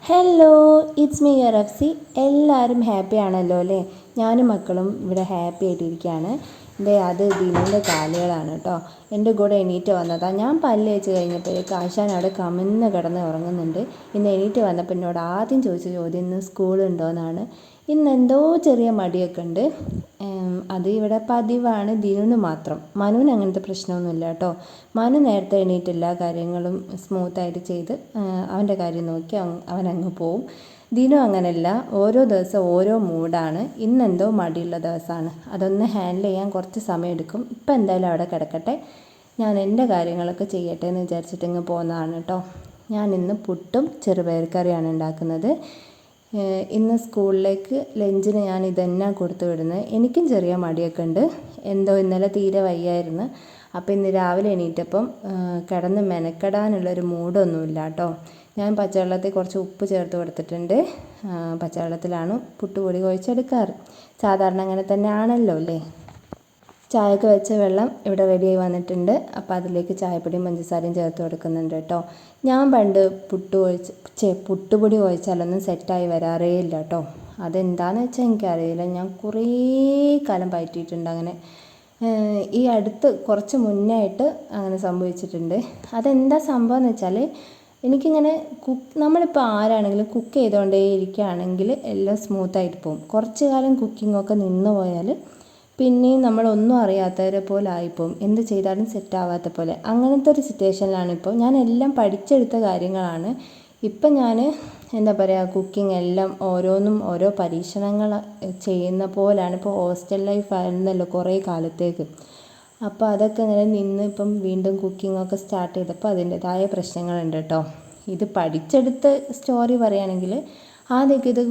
Hello, it's me Rafsi. എല്ലാവരും happy ആണല്ലോ അല്ലേ? ഞാനും മക്കളും ഇവിടെ ഹാപ്പി ആയിട്ടിരിക്കുകയാണ്. അത് ദിനിൻ്റെ കാലുകളാണ് കേട്ടോ. എൻ്റെ കൂടെ എണീറ്റ് വന്നതാണ്. ഞാൻ പല്ല് തേച്ച് കഴിഞ്ഞപ്പോഴേക്ക് ആശാൻ അവിടെ കമിഴ്ന്ന് കിടന്ന് ഉറങ്ങുന്നുണ്ട്. ഇന്ന് എണീറ്റ് വന്നപ്പോൾ എന്നോട് ആദ്യം ചോദിച്ച ചോദ്യം ഇന്ന് സ്കൂളുണ്ടോ എന്നാണ്. ഇന്ന് എന്തോ ചെറിയ മടിയൊക്കെ ഉണ്ട്. അത് ഇവിടെ പതിവാണ്, ദിനുന് മാത്രം. മനുവിന് അങ്ങനത്തെ പ്രശ്നമൊന്നുമില്ല കേട്ടോ. മനു നേരത്തെ എണീറ്റ് എല്ലാ കാര്യങ്ങളും സ്മൂത്തായിട്ട് ചെയ്ത് അവൻ്റെ കാര്യം നോക്കി അവനങ്ങ് പോവും. ദിനു അങ്ങനെയല്ല, ഓരോ ദിവസം ഓരോ മൂഡാണ്. ഇന്നെന്തോ മടിയുള്ള ദിവസമാണ്. അതൊന്ന് ഹാൻഡിൽ ചെയ്യാൻ കുറച്ച് സമയം എടുക്കും. ഇപ്പം എന്തായാലും അവിടെ കിടക്കട്ടെ, ഞാൻ എൻ്റെ കാര്യങ്ങളൊക്കെ ചെയ്യട്ടെ എന്ന് വിചാരിച്ചിട്ട് ഇങ്ങ് പോകുന്നതാണ് കേട്ടോ. ഞാൻ ഇന്ന് പുട്ടും ചെറുപയർ കറിയാണ് ഉണ്ടാക്കുന്നത്. ഇന്ന് സ്കൂളിലേക്ക് ലഞ്ചിന് ഞാൻ ഇതന്നെ കൊടുത്തു വിടുന്നത്. എനിക്കും ചെറിയ മടിയൊക്കെ ഉണ്ട്. എന്തോ ഇന്നലെ തീരെ വയ്യായിരുന്നു. അപ്പോൾ ഇന്ന് രാവിലെ എണീറ്റപ്പം കിടന്ന് മെനക്കെടാനുള്ളൊരു മൂഡൊന്നുമില്ല കേട്ടോ. ഞാൻ പച്ചവെള്ളത്തിൽ കുറച്ച് ഉപ്പ് ചേർത്ത് കൊടുത്തിട്ടുണ്ട്. പച്ചവെള്ളത്തിലാണ് പുട്ടുപൊടി കുഴച്ചെടുക്കാറ്. സാധാരണ അങ്ങനെ തന്നെ ആണല്ലോ അല്ലേ? ചായക്ക് വെച്ച വെള്ളം ഇവിടെ റെഡിയായി വന്നിട്ടുണ്ട്. അപ്പോൾ അതിലേക്ക് ചായപ്പൊടിയും പഞ്ചസാരയും ചേർത്ത് കൊടുക്കുന്നുണ്ട് കേട്ടോ. ഞാൻ പണ്ട് പുട്ടുപൊടി കുഴച്ചാലൊന്നും സെറ്റായി വരാറേ ഇല്ല കേട്ടോ. അതെന്താണെന്ന് വെച്ചാൽ എനിക്കറിയില്ല. ഞാൻ കുറേ കാലം പയറ്റിയിട്ടുണ്ട് അങ്ങനെ. ഈ അടുത്ത് കുറച്ച് മുന്നേ ആയിട്ട് അങ്ങനെ സംഭവിച്ചിട്ടുണ്ട്. അതെന്താ സംഭവം എന്ന് വെച്ചാൽ, എനിക്കിങ്ങനെ നമ്മളിപ്പോൾ ആരാണെങ്കിലും കുക്ക് ചെയ്തുകൊണ്ടേ ഇരിക്കുകയാണെങ്കിൽ എല്ലാം സ്മൂത്തായിട്ട് പോകും. കുറച്ച് കാലം കുക്കിങ്ങൊക്കെ നിന്ന് പോയാൽ പിന്നെയും നമ്മളൊന്നും അറിയാത്തവരെ പോലെ ആയിപ്പോവും. എന്ത് ചെയ്താലും സെറ്റാവാത്ത പോലെ. അങ്ങനത്തെ ഒരു സിറ്റുവേഷനിലാണ് ഇപ്പോൾ. ഞാൻ എല്ലാം പഠിച്ചെടുത്ത കാര്യങ്ങളാണ്. ഇപ്പം ഞാൻ എന്താ പറയുക, കുക്കിംഗ് എല്ലാം ഓരോന്നും ഓരോ പരീക്ഷണങ്ങൾ ചെയ്യുന്ന പോലാണ്. ഇപ്പോൾ ഹോസ്റ്റൽ ലൈഫ് ആയിരുന്നല്ലോ കുറേ കാലത്തേക്ക്. അപ്പോൾ അതൊക്കെ ഇങ്ങനെ നിന്ന് ഇപ്പം വീണ്ടും കുക്കിങ്ങൊക്കെ സ്റ്റാർട്ട് ചെയ്തപ്പോൾ അതിൻ്റെതായ പ്രശ്നങ്ങളുണ്ട് കേട്ടോ. ഇത് പഠിച്ചെടുത്ത സ്റ്റോറി പറയുകയാണെങ്കിൽ, ആദ്യമൊക്കെ ഇത്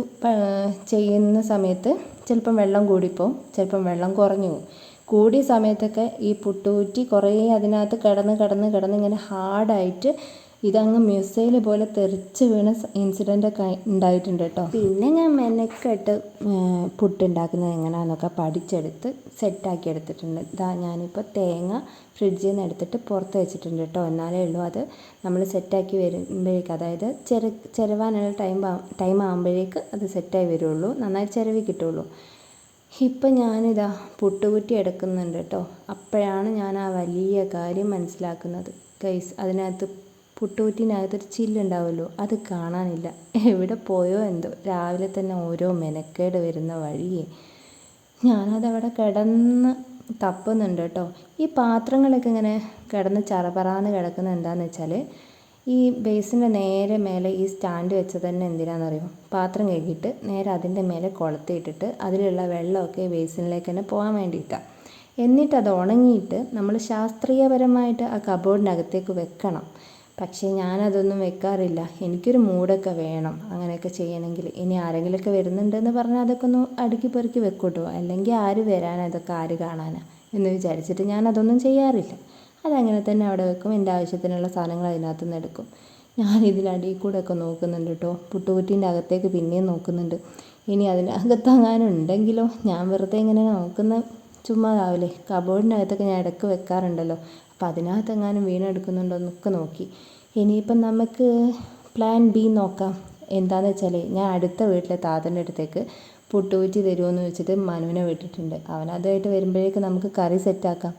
ചെയ്യുന്ന സമയത്ത് ചിലപ്പം വെള്ളം കൂടിപ്പോവും, ചിലപ്പം വെള്ളം കുറഞ്ഞു പോകും. കൂടിയ സമയത്തൊക്കെ ഈ പുട്ടുകുറ്റി കുറേ അതിനകത്ത് കിടന്ന് ഇങ്ങനെ ഹാർഡായിട്ട് ഇതങ്ങ് മിസൈൽ പോലെ തെറിച്ച് വീണ ഇൻസിഡൻ്റൊക്കെ ഉണ്ടായിട്ടുണ്ട് കേട്ടോ. പിന്നെ ഞാൻ മെനക്കെട്ട് പുട്ടുണ്ടാക്കുന്നത് എങ്ങനെയാണെന്നൊക്കെ പഠിച്ചെടുത്ത് സെറ്റാക്കി എടുത്തിട്ടുണ്ട്. ഞാനിപ്പോൾ തേങ്ങ ഫ്രിഡ്ജിൽ നിന്ന് എടുത്തിട്ട് പുറത്ത് വെച്ചിട്ടുണ്ട് കേട്ടോ. എന്നാലേ ഉള്ളൂ അത് നമ്മൾ സെറ്റാക്കി വരുമ്പോഴേക്ക്, അതായത് ചിരവാനുള്ള ടൈം ആകുമ്പോഴേക്ക് അത് സെറ്റായി വരുള്ളൂ, നന്നായി ചിരവി കിട്ടുള്ളൂ. ഇപ്പം ഞാനിതാ പുട്ടുകുറ്റി എടുക്കുന്നുണ്ട് കേട്ടോ. അപ്പോഴാണ് ഞാൻ ആ വലിയ കാര്യം മനസ്സിലാക്കുന്നത്. ഗൈസ്, അതിനകത്ത് പുട്ടുകുറ്റിനകത്തൊരു ചില്ലുണ്ടാവുമല്ലോ, അത് കാണാനില്ല. എവിടെ പോയോ എന്തോ. രാവിലെ തന്നെ ഓരോ മെനക്കേട് വരുന്ന വഴിയേ. ഞാനതവിടെ കിടന്ന് തപ്പുന്നുണ്ട് കേട്ടോ. ഈ പാത്രങ്ങളൊക്കെ ഇങ്ങനെ കിടന്ന് ചറപറാന്ന് കിടക്കുന്നത് എന്താണെന്ന് വെച്ചാൽ, ഈ ബേസിൻ്റെ നേരെ മേലെ ഈ സ്റ്റാൻഡ് വെച്ചത് തന്നെ എന്തിനാണെന്നറിയോ? പാത്രം കഴുകിയിട്ട് നേരെ അതിൻ്റെ മേലെ കൊളുത്തിയിട്ടിട്ട് അതിലുള്ള വെള്ളമൊക്കെ ബേസിനിലേക്ക് തന്നെ പോകാൻ വേണ്ടിയിട്ടാണ്. എന്നിട്ട് അത് ഉണങ്ങിയിട്ട് നമ്മൾ ശാസ്ത്രീയപരമായിട്ട് ആ കബോർഡിനകത്തേക്ക് വെക്കണം. പക്ഷേ ഞാനതൊന്നും വെക്കാറില്ല. എനിക്കൊരു മൂഡൊക്കെ വേണം അങ്ങനെയൊക്കെ ചെയ്യണമെങ്കിൽ. ഇനി ആരെങ്കിലുമൊക്കെ വരുന്നുണ്ടെന്ന് പറഞ്ഞാൽ അതൊക്കെ ഒന്ന് അടുക്കി പെറുക്കി വെക്കൂട്ടോ. അല്ലെങ്കിൽ ആര് വരാനാണ്, ഇതൊക്കെ ആര് കാണാനാണ് എന്ന് വിചാരിച്ചിട്ട് ഞാനതൊന്നും ചെയ്യാറില്ല. അതങ്ങനെ തന്നെ അവിടെ വെക്കും. എൻ്റെ ആവശ്യത്തിനുള്ള സാധനങ്ങൾ അതിനകത്ത് നിന്ന് എടുക്കും. ഞാനിതിനടിയിൽ കൂടെ ഒക്കെ നോക്കുന്നുണ്ട് കേട്ടോ. പുട്ടുകുറ്റീൻ്റെ അകത്തേക്ക് പിന്നെയും നോക്കുന്നുണ്ട്. ഇനി അതിനകത്തെങ്ങാനും ഉണ്ടെങ്കിലോ. ഞാൻ വെറുതെ ഇങ്ങനെ നോക്കുന്ന ചുമ്മാതാവില്ലേ. കബോർഡിനകത്തൊക്കെ ഞാൻ ഇടയ്ക്ക് വെക്കാറുണ്ടല്ലോ. അപ്പോൾ അതിനകത്തെങ്ങാനും വീണെടുക്കുന്നുണ്ടോ എന്നൊക്കെ നോക്കി. ഇനിയിപ്പം നമുക്ക് പ്ലാൻ ബി നോക്കാം. എന്താണെന്ന് വെച്ചാൽ, ഞാൻ അടുത്ത വീട്ടിലെ താത്തൻ്റെ അടുത്തേക്ക് പുട്ടുകുറ്റി തരുമോ എന്ന് വെച്ചിട്ട് മനുവിനെ വിട്ടിട്ടുണ്ട്. അവനതുമായിട്ട് വരുമ്പോഴേക്ക് നമുക്ക് കറി സെറ്റാക്കാം.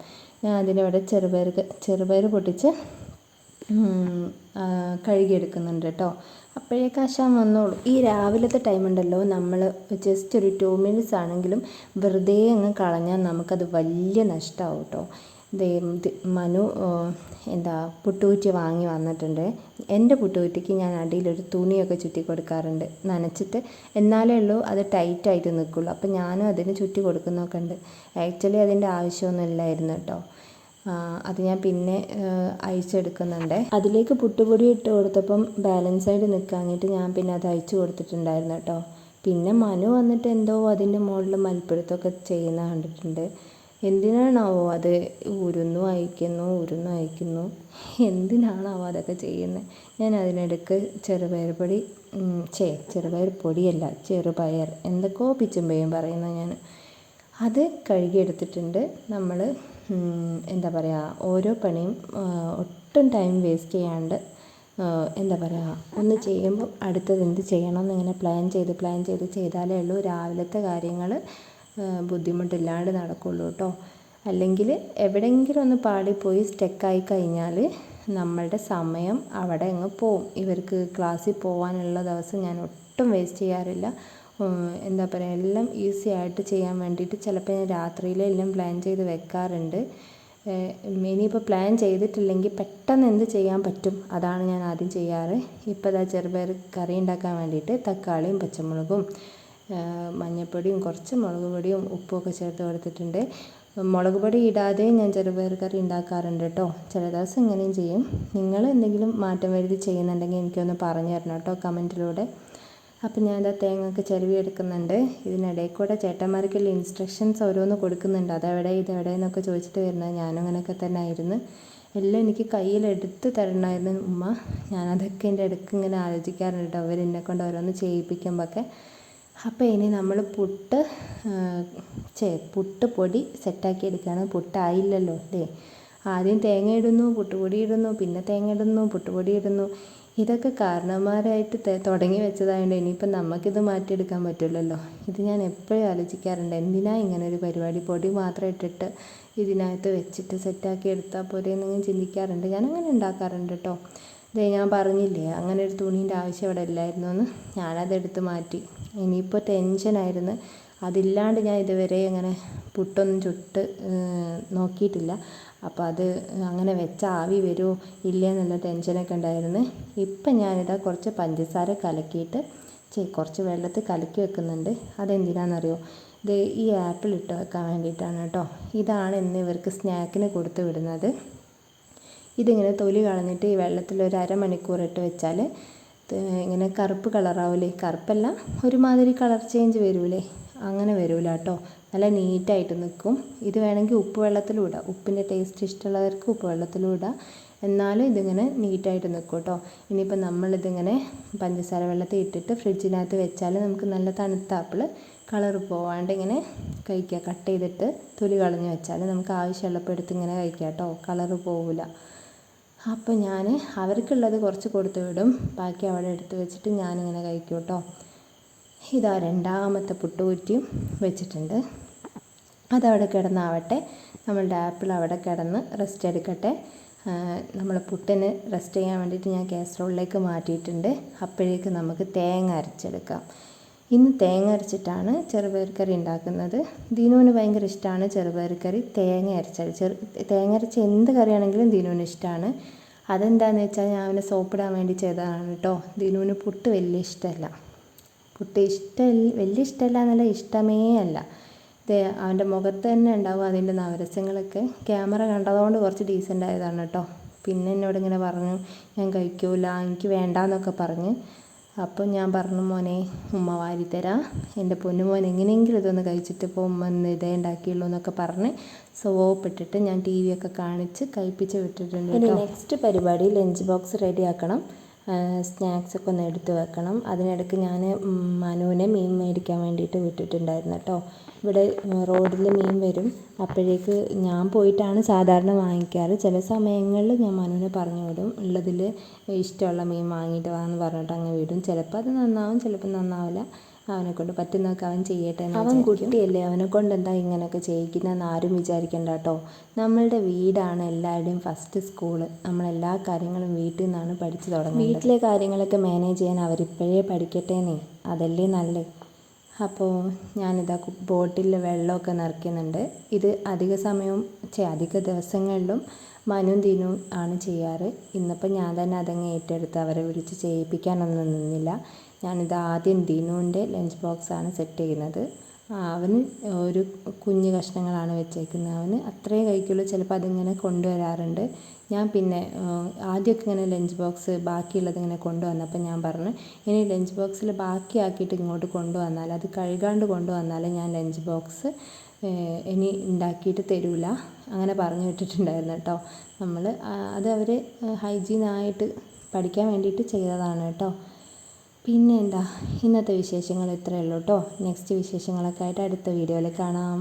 ഞാൻ അതിനവിടെ ചെറുപയർ പൊട്ടിച്ച് കഴുകിയെടുക്കുന്നുണ്ട് കേട്ടോ. അപ്പോഴേക്ക് ആശാൻ വന്നോളൂ. ഈ രാവിലത്തെ ടൈം ഉണ്ടല്ലോ, നമ്മൾ ജസ്റ്റ് ഒരു 2 മിനിറ്റ്സ് ആണെങ്കിലും വെറുതെ അങ്ങ് കളഞ്ഞാൽ നമുക്കത് വലിയ നഷ്ടമാവും കേട്ടോ. മനു പുട്ടുകുറ്റി വാങ്ങി വന്നിട്ടുണ്ട്. എൻ്റെ പുട്ടുകുറ്റിക്ക് ഞാൻ അടിയിലൊരു തുണിയൊക്കെ ചുറ്റി കൊടുക്കാറുണ്ട്, നനച്ചിട്ട്. എന്നാലേ ഉള്ളൂ അത് ടൈറ്റായിട്ട് നിൽക്കുള്ളൂ. അപ്പോൾ ഞാനും അതിന് ചുറ്റി കൊടുക്കുന്നൊക്കെ ഉണ്ട്. ആക്ച്വലി അതിൻ്റെ ആവശ്യമൊന്നും ഇല്ലായിരുന്നു കേട്ടോ. അത് ഞാൻ പിന്നെ അയച്ചെടുക്കുന്നുണ്ട്. അതിലേക്ക് പുട്ടുപൊടി ഇട്ട് കൊടുത്തപ്പം ബാലൻസായിട്ട് നിൽക്കാഞ്ഞിട്ട് ഞാൻ പിന്നെ അത് അയച്ചു കൊടുത്തിട്ടുണ്ടായിരുന്നു കേട്ടോ. പിന്നെ മനു വന്നിട്ട് എന്തോ അതിൻ്റെ മുകളിൽ മൽപ്പിടുത്തമൊക്കെ ചെയ്യുന്ന കണ്ടിട്ടുണ്ട്. എന്തിനാണാവോ അത് ഉരുന്നു അയക്കുന്നു, എന്തിനാണാവോ അതൊക്കെ ചെയ്യുന്നത്. ഞാൻ അതിനിടയ്ക്ക് ചെറുപയർ പൊടിയല്ല, ചെറുപയർ എന്തൊക്കെയോ പിച്ചുമ്പയും പറയുന്നത് ഞാൻ. അത് കഴുകിയെടുത്തിട്ടുണ്ട്. നമ്മൾ എന്താ പറയുക, ഓരോ പണിയും ഒട്ടും ടൈം വേസ്റ്റ് ചെയ്യാണ്ട് എന്താ പറയുക, ഒന്ന് ചെയ്യുമ്പോൾ അടുത്തത് എന്ത് ചെയ്യണം എന്നിങ്ങനെ പ്ലാൻ ചെയ്ത് ചെയ്താലേ ഉള്ളൂ രാവിലത്തെ കാര്യങ്ങൾ ബുദ്ധിമുട്ടില്ലാണ്ട് നടക്കുള്ളൂ കേട്ടോ. അല്ലെങ്കിൽ എവിടെയെങ്കിലും ഒന്ന് പാളിപ്പോയി സ്റ്റക്കായി കഴിഞ്ഞാൽ നമ്മളുടെ സമയം അവിടെ അങ്ങ് പോവും. ഇവർക്ക് ക്ലാസ്സിൽ പോകാനുള്ള ദിവസം ഞാൻ ഒട്ടും വേസ്റ്റ് ചെയ്യാറില്ല. എന്താ പറയുക, എല്ലാം ഈസി ആയിട്ട് ചെയ്യാൻ വേണ്ടിയിട്ട് ചിലപ്പോൾ ഞാൻ രാത്രിയിലെ എല്ലാം പ്ലാൻ ചെയ്ത് വെക്കാറുണ്ട്. ഇനിയിപ്പോൾ പ്ലാൻ ചെയ്തിട്ടില്ലെങ്കിൽ പെട്ടെന്ന് എന്ത് ചെയ്യാൻ പറ്റും അതാണ് ഞാൻ ആദ്യം ചെയ്യാറ്. ഇപ്പോൾ ഇതാ ചെറുപയർ കറി ഉണ്ടാക്കാൻ വേണ്ടിയിട്ട് തക്കാളിയും പച്ചമുളകും മഞ്ഞൾപ്പൊടിയും കുറച്ച് മുളക് പൊടിയും ഉപ്പുമൊക്കെ ചേർത്ത് കൊടുത്തിട്ടുണ്ട്. മുളക് പൊടി ഇടാതെ ഞാൻ ചെറുപയർ കറി ഉണ്ടാക്കാറുണ്ട് കേട്ടോ. ചില ദിവസം ഇങ്ങനെയും ചെയ്യും. നിങ്ങൾ എന്തെങ്കിലും മാറ്റം വരുത്തി ചെയ്യുന്നുണ്ടെങ്കിൽ എനിക്കൊന്ന് പറഞ്ഞു തരണം കേട്ടോ കമൻറ്റിലൂടെ. അപ്പം ഞാനിതാ തേങ്ങയൊക്കെ ചിരവി എടുക്കുന്നുണ്ട്. ഇതിനിടയിൽ കൂടെ ചേട്ടന്മാർക്കുള്ള ഇൻസ്ട്രക്ഷൻസ് ഓരോന്ന് കൊടുക്കുന്നുണ്ട്. അതെവിടെ ഇതെവിടെ എന്നൊക്കെ ചോദിച്ചിട്ട് വരുന്നത്. ഞാനും അങ്ങനെയൊക്കെ തന്നെ ആയിരുന്നു. എല്ലാം എനിക്ക് കയ്യിലെടുത്ത് തരണമായിരുന്നു ഉമ്മ. ഞാനതൊക്കെ എൻ്റെ ഇടയ്ക്ക് ഇങ്ങനെ ആലോചിക്കാറുണ്ട് കേട്ടോ, അവരെന്നെ കൊണ്ട് ഓരോന്ന് ചെയ്യിപ്പിക്കുമ്പോഴൊക്കെ. അപ്പോൾ ഇനി നമ്മൾ പുട്ട് പൊടി സെറ്റാക്കി എടുക്കുകയാണ്. പുട്ടായില്ലല്ലോ അല്ലേ. ആദ്യം തേങ്ങ ഇടുന്നു, പുട്ടുപൊടി ഇടുന്നു, പിന്നെ തേങ്ങ ഇടുന്നു, പുട്ടുപൊടി ഇടുന്നു. ഇതൊക്കെ കാരണവന്മാരായിട്ട് തുടങ്ങി വെച്ചതായതുകൊണ്ട് ഇനിയിപ്പം നമുക്കിത് മാറ്റിയെടുക്കാൻ പറ്റില്ലല്ലോ. ഇത് ഞാൻ എപ്പോഴും ആലോചിക്കാറുണ്ട്, എന്തിനാ ഇങ്ങനെ ഒരു പരിപാടി, പൊടി മാത്രം ഇട്ടിട്ട് ഇതിനകത്ത് വെച്ചിട്ട് സെറ്റാക്കി എടുത്താൽ പോരെ എന്നൊന്നും ചിന്തിക്കാറുണ്ട്. ഞാനങ്ങനെ ഉണ്ടാക്കാറുണ്ട് കേട്ടോ. ഇതേ ഞാൻ പറഞ്ഞില്ലേ അങ്ങനെ ഒരു തുണീൻ്റെ ആവശ്യം ഇവിടെ ഇല്ലായിരുന്നു എന്ന്, ഞാനതെടുത്ത് മാറ്റി. ഇനിയിപ്പോൾ ടെൻഷനായിരുന്നു. അതില്ലാണ്ട് ഞാൻ ഇതുവരെ അങ്ങനെ പുട്ടൊന്നും ചുട്ട് നോക്കിയിട്ടില്ല. അപ്പോൾ അത് അങ്ങനെ വെച്ചാൽ ആവി വരുമോ ഇല്ല എന്നുള്ള ടെൻഷനൊക്കെ ഉണ്ടായിരുന്നു. ഇപ്പം ഞാനിതാ കുറച്ച് പഞ്ചസാര കലക്കിയിട്ട് കുറച്ച് വെള്ളത്തിൽ കലക്കി വെക്കുന്നുണ്ട്. അതെന്തിനാണെന്നറിയോ, ഇത് ഈ ആപ്പിൾ ഇട്ട് വെക്കാൻ വേണ്ടിയിട്ടാണ് കേട്ടോ. ഇതാണ് ഇന്ന് ഇവർക്ക് സ്നാക്കിന് കൊടുത്ത് വിടുന്നത്. ഇതിങ്ങനെ തൊലി കളഞ്ഞിട്ട് ഈ വെള്ളത്തിൽ ഒരു അരമണിക്കൂർ ഇട്ട് വെച്ചാൽ ഇങ്ങനെ കറുപ്പ് കളറാവില്ലേ, കറുപ്പല്ല ഒരുമാതിരി കളർ ചേഞ്ച് വരൂലേ, അങ്ങനെ വരില്ല കേട്ടോ. നല്ല നീറ്റായിട്ട് നിൽക്കും. ഇത് വേണമെങ്കിൽ ഉപ്പ് വെള്ളത്തിലും ഇടാം. ഉപ്പിൻ്റെ ടേസ്റ്റ് ഇഷ്ടമുള്ളവർക്ക് ഉപ്പ് വെള്ളത്തിലും ഇടാം. എന്നാലും ഇതിങ്ങനെ നീറ്റായിട്ട് നിൽക്കും കേട്ടോ. ഇനിയിപ്പോൾ നമ്മളിതിങ്ങനെ പഞ്ചസാര വെള്ളത്തിൽ ഇട്ടിട്ട് ഫ്രിഡ്ജിനകത്ത് വെച്ചാൽ നമുക്ക് നല്ല തണുത്ത ആപ്പിൾ കളർ പോവാണ്ട് ഇങ്ങനെ കഴിക്കുക. കട്ട് ചെയ്തിട്ട് തൊലി കളഞ്ഞ് വെച്ചാൽ നമുക്ക് ആവശ്യമുള്ളപ്പോൾ എടുത്ത് ഇങ്ങനെ കഴിക്കാം കേട്ടോ, കളറ് പോവില്ല. അപ്പോൾ ഞാൻ അവർക്കുള്ളത് കുറച്ച് കൊടുത്തു വിടും, ബാക്കി അവിടെ എടുത്ത് വെച്ചിട്ട് ഞാനിങ്ങനെ കഴിക്കും കേട്ടോ. ഇതാ രണ്ടാമത്തെ പുട്ടുകുറ്റിയും വെച്ചിട്ടുണ്ട്. അതവിടെ കിടന്നാവട്ടെ. നമ്മളുടെ ആപ്പിൾ അവിടെ കിടന്ന് റെസ്റ്റ് എടുക്കട്ടെ. നമ്മൾ പുട്ടിന് റെസ്റ്റ് ചെയ്യാൻ വേണ്ടിയിട്ട് ഞാൻ കാസറോളിലേക്ക് മാറ്റിയിട്ടുണ്ട്. അപ്പോഴേക്ക് നമുക്ക് തേങ്ങ അരച്ചെടുക്കാം. ഇന്ന് തേങ്ങ അരച്ചിട്ടാണ് ചെറുപയർ കറി ഉണ്ടാക്കുന്നത്. ദിനുവിന് ഭയങ്കര ഇഷ്ടമാണ് ചെറുപയർ കറി തേങ്ങ അരച്ചാൽ. തേങ്ങ അരച്ച എന്ത് കറിയാണെങ്കിലും ദിനുവിന് ഇഷ്ടമാണ്. അതെന്താണെന്ന് വെച്ചാൽ ഞാൻ അവനെ സോപ്പിടാൻ വേണ്ടി ചെയ്തതാണ് കേട്ടോ. ദിനുവിന് പുട്ട് വലിയ ഇഷ്ടമല്ല. പുട്ട് വലിയ ഇഷ്ടമല്ല എന്നല്ല, ഇഷ്ടമേ അല്ല. ഇത് അവൻ്റെ മുഖത്ത് തന്നെ ഉണ്ടാവും അതിൻ്റെ നവരസങ്ങളൊക്കെ. ക്യാമറ കണ്ടതുകൊണ്ട് കുറച്ച് ഡീസൻ്റ് ആയതാണ് കേട്ടോ. പിന്നെ എന്നോട് ഇങ്ങനെ പറഞ്ഞു ഞാൻ കഴിക്കൂല, എനിക്ക് വേണ്ടാന്നൊക്കെ പറഞ്ഞ്. അപ്പോൾ ഞാൻ പറഞ്ഞു മോനെ ഉമ്മ വാരിത്തരാം, എൻ്റെ പൊന്നുമോൻ എങ്ങനെയെങ്കിലും ഇതൊന്ന് കഴിച്ചിട്ട് ഇപ്പോൾ ഉമ്മ ഇന്ന് ഇതേ ഉണ്ടാക്കിയുള്ളൂ എന്നൊക്കെ പറഞ്ഞ് സോപ്പിട്ടിട്ട് ഞാൻ ടി വി ഒക്കെ കാണിച്ച് കഴിപ്പിച്ച് വിട്ടിട്ടുണ്ട്. ഇനി നെക്സ്റ്റ് പരിപാടി ലഞ്ച് ബോക്സ് റെഡിയാക്കണം. സ്നാക്സൊക്കെ ഒന്ന് എടുത്ത് വെക്കണം. അതിനിടയ്ക്ക് ഞാൻ മനുവിനെ മീൻ മേടിക്കാൻ വേണ്ടിയിട്ട് വിട്ടിട്ടുണ്ടായിരുന്നു കേട്ടോ. ഇവിടെ റോഡിൽ മീൻ വരും. അപ്പോഴേക്ക് ഞാൻ പോയിട്ടാണ് സാധാരണ വാങ്ങിക്കാറ്. ചില സമയങ്ങളിൽ ഞാൻ മനുവിനെ പറഞ്ഞു വിടും, ഉള്ളതിൽ ഇഷ്ടമുള്ള മീൻ വാങ്ങിയിട്ട് വാന്ന് പറഞ്ഞിട്ട് അങ്ങ് വിടും. ചിലപ്പോൾ അത് നന്നാവും, ചിലപ്പോൾ നന്നാവില്ല. അവനെക്കൊണ്ട് പറ്റുന്നതൊക്കെ അവൻ ചെയ്യട്ടെ. അവൻ കുട്ടിയല്ലേ, അവനെക്കൊണ്ട് എന്താ ഇങ്ങനെയൊക്കെ ചെയ്യിക്കുന്നതെന്ന് ആരും വിചാരിക്കേണ്ട കേട്ടോ. നമ്മളുടെ വീടാണ് എല്ലാവരുടെയും ഫസ്റ്റ് സ്കൂള്. നമ്മളെല്ലാ കാര്യങ്ങളും വീട്ടിൽ നിന്നാണ് പഠിച്ചു തുടങ്ങുന്നത്. വീട്ടിലെ കാര്യങ്ങളൊക്കെ മാനേജ് ചെയ്യാൻ അവരിപ്പോഴേ പഠിക്കട്ടേന്നേ, അതല്ലേ നല്ലത്. അപ്പോൾ ഞാനിതാ ബോട്ടിൽ വെള്ളമൊക്കെ നിറയ്ക്കുന്നുണ്ട്. ഇത് അധിക ദിവസങ്ങളിലും മനുവും ദിനുവും ആണ് ചെയ്യാറ്. ഇന്നിപ്പോൾ ഞാൻ തന്നെ അതങ്ങ് ഏറ്റെടുത്ത് അവരെ വിളിച്ച് ചെയ്യിപ്പിക്കാനൊന്നും നിന്നില്ല. ഞാനിത് ആദ്യം ദിനുവിൻ്റെ ലഞ്ച് ബോക്സാണ് സെറ്റ് ചെയ്യുന്നത്. അവന് ഒരു കുഞ്ഞു കഷ്ണങ്ങളാണ് വെച്ചേക്കുന്നത്. അവന് അത്രേ കഴിക്കുള്ളൂ. ചിലപ്പോൾ അതിങ്ങനെ കൊണ്ടുവരാറുണ്ട്. ഞാൻ പിന്നെ ആദ്യമൊക്കെ ഇങ്ങനെ ലഞ്ച് ബോക്സ് ബാക്കിയുള്ളത് ഇങ്ങനെ കൊണ്ടുവന്നപ്പോൾ ഞാൻ പറഞ്ഞു, ഇനി ലഞ്ച് ബോക്സിൽ ബാക്കിയാക്കിയിട്ട് ഇങ്ങോട്ട് കൊണ്ടുവന്നാൽ, അത് കഴുകാണ്ട് കൊണ്ടുവന്നാൽ ഞാൻ ലഞ്ച് ബോക്സ് ഇനി ഉണ്ടാക്കിയിട്ട് തരില്ല, അങ്ങനെ പറഞ്ഞു വിട്ടിട്ടുണ്ടായിരുന്നു കേട്ടോ. അത് അവർ ഹൈജീനായിട്ട് പഠിക്കാൻ വേണ്ടിയിട്ട് ചെയ്തതാണ് കേട്ടോ. പിന്നെ എന്താ, ഇന്നത്തെ വിശേഷങ്ങൾ ഇത്രയേ ഉള്ളൂ കേട്ടോ. നെക്സ്റ്റ് വിശേഷങ്ങളൊക്കെ ആയിട്ട് അടുത്ത വീഡിയോയിൽ കാണാം.